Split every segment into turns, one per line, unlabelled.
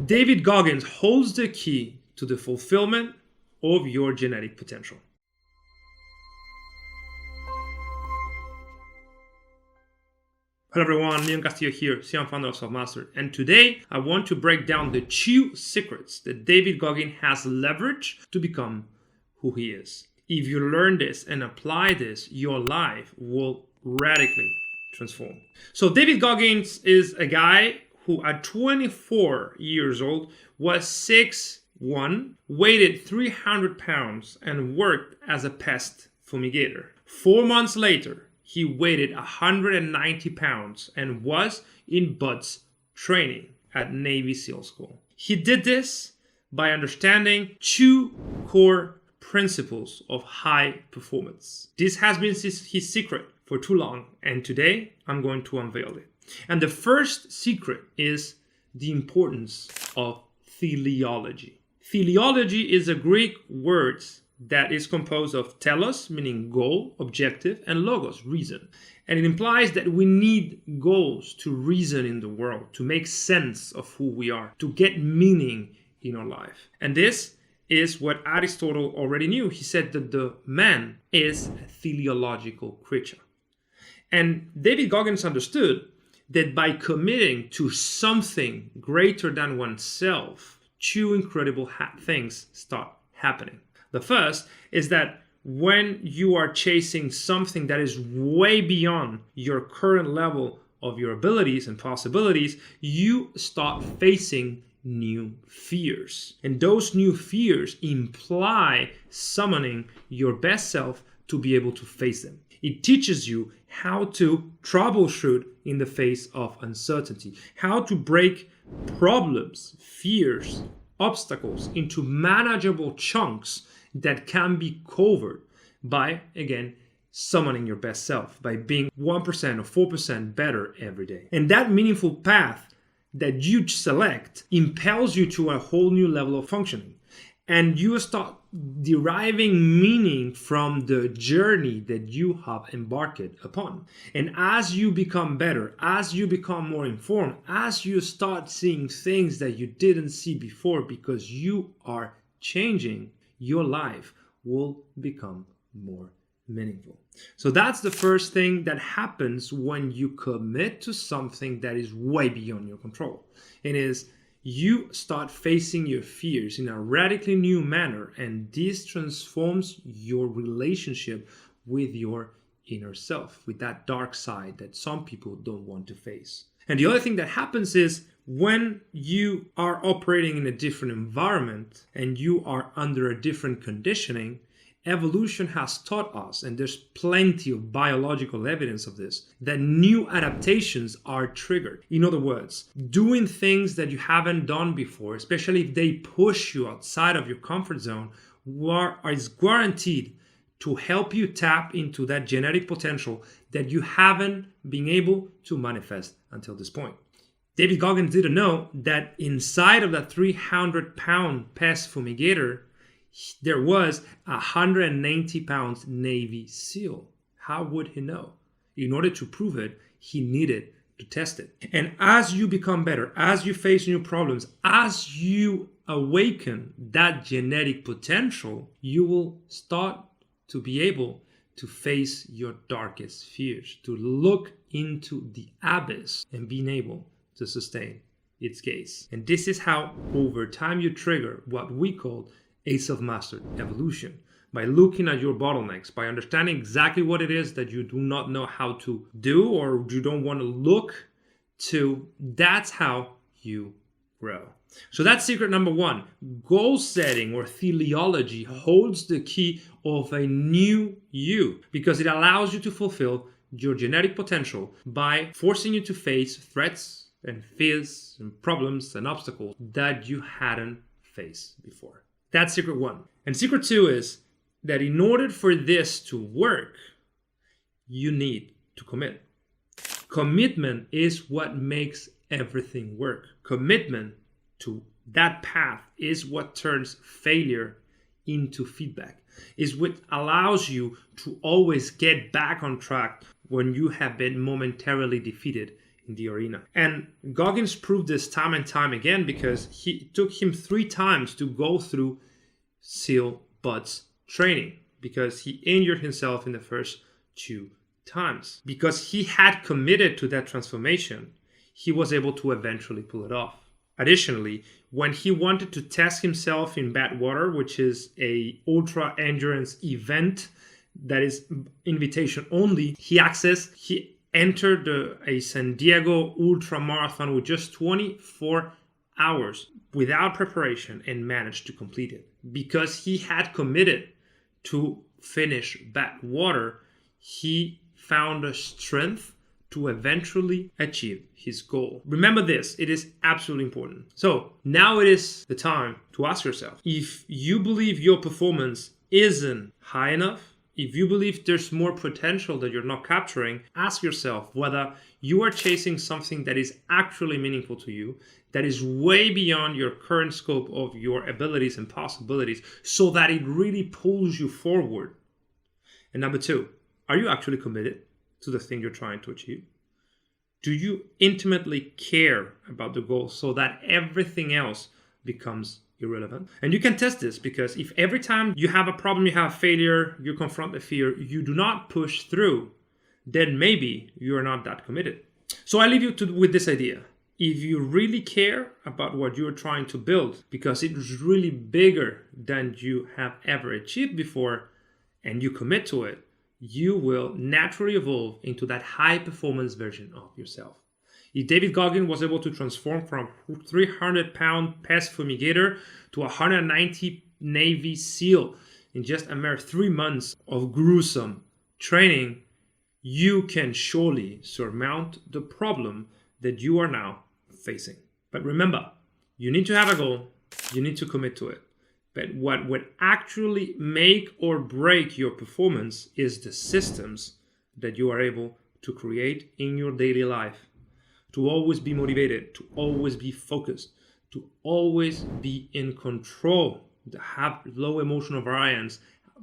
David Goggins holds the key to the fulfillment of your genetic potential. Hello everyone, Leon Castillo here, CEO and founder of Selfmastered. And today I want to break down the 2 secrets that David Goggins has leveraged to become who he is. If you learn this and apply this, your life will radically transform. So David Goggins is a guy who at 24 years old was 6'1", weighed 300 pounds and worked as a pest fumigator. 4 months later, he weighed 190 pounds and was in BUD/S training at Navy SEAL School. He did this by understanding 2 core principles of high performance. This has been his secret for too long, and today I'm going to unveil it. And the first secret is the importance of teleology. Teleology is a Greek word that is composed of telos, meaning goal, objective, and logos, reason. And it implies that we need goals to reason in the world, to make sense of who we are, to get meaning in our life. And this is what Aristotle already knew. He said that the man is a teleological creature. And David Goggins understood that by committing to something greater than oneself, 2 incredible things start happening. The first is that when you are chasing something that is way beyond your current level of your abilities and possibilities, you start facing new fears. And those new fears imply summoning your best self to be able to face them. It teaches you how to troubleshoot in the face of uncertainty, how to break problems, fears, obstacles into manageable chunks that can be covered by, again, summoning your best self, by being 1% or 4% better every day. And that meaningful path that you select impels you to a whole new level of functioning. And you start deriving meaning from the journey that you have embarked upon. And as you become better, as you become more informed, as you start seeing things that you didn't see before because you are changing, your life will become more meaningful. So that's the first thing that happens when you commit to something that is way beyond your control. It is you start facing your fears in a radically new manner, and this transforms your relationship with your inner self, with that dark side that some people don't want to face. And the other thing that happens is when you are operating in a different environment and you are under a different conditioning, evolution has taught us, and there's plenty of biological evidence of this, that new adaptations are triggered. In other words, doing things that you haven't done before, especially if they push you outside of your comfort zone, is guaranteed to help you tap into that genetic potential that you haven't been able to manifest until this point. David Goggins didn't know that inside of that 300-pound pest fumigator, there was a 190 pounds Navy SEAL. How would he know? In order to prove it, he needed to test it. And as you become better, as you face new problems, as you awaken that genetic potential, you will start to be able to face your darkest fears, to look into the abyss and being able to sustain its gaze. And this is how, over time, you trigger what we call a self-mastered evolution. By looking at your bottlenecks, by understanding exactly what it is that you do not know how to do or you don't want to look to, that's how you grow. So that's secret number 1. Goal setting or teleology holds the key of a new you because it allows you to fulfill your genetic potential by forcing you to face threats and fears and problems and obstacles that you hadn't faced before. That's secret 1. And secret 2 is that in order for this to work, you need to commit. Commitment is what makes everything work. Commitment to that path is what turns failure into feedback, is what allows you to always get back on track when you have been momentarily defeated in the arena. And Goggins proved this time and time again because it took him 3 times to go through SEAL BUTS training because he injured himself in the first 2 times. Because he had committed to that transformation, he was able to eventually pull it off. Additionally, when he wanted to test himself in bad water, which is a ultra endurance event that is invitation only, he entered a San Diego ultra marathon with just 24 hours without preparation and managed to complete it. Because he had committed to finish bad water, he found a strength to eventually achieve his goal. Remember this, it is absolutely important. So now it is the time to ask yourself, if you believe your performance isn't high enough, if you believe there's more potential that you're not capturing, ask yourself whether you are chasing something that is actually meaningful to you, that is way beyond your current scope of your abilities and possibilities, so that it really pulls you forward. And number 2, are you actually committed to the thing you're trying to achieve? Do you intimately care about the goal so that everything else becomes irrelevant? And you can test this, because if every time you have a problem, you have failure, you confront the fear, you do not push through, then maybe you are not that committed. So I leave you with this idea. If you really care about what you're trying to build, because it is really bigger than you have ever achieved before, and you commit to it, you will naturally evolve into that high performance version of yourself. If David Goggins was able to transform from 300-pound pest fumigator to 190 Navy SEAL in just a mere 3 months of gruesome training, you can surely surmount the problem that you are now facing. But remember, you need to have a goal, you need to commit to it. But what would actually make or break your performance is the systems that you are able to create in your daily life. To always be motivated, to always be focused, to always be in control, to have low emotional variance,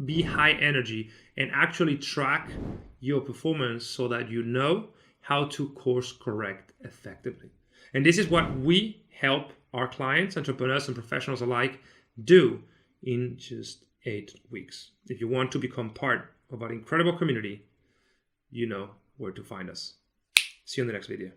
be high energy, and actually track your performance so that you know how to course correct effectively. And this is what we help our clients, entrepreneurs and professionals alike, do in just 8 weeks. If you want to become part of our incredible community, you know where to find us. See you in the next video.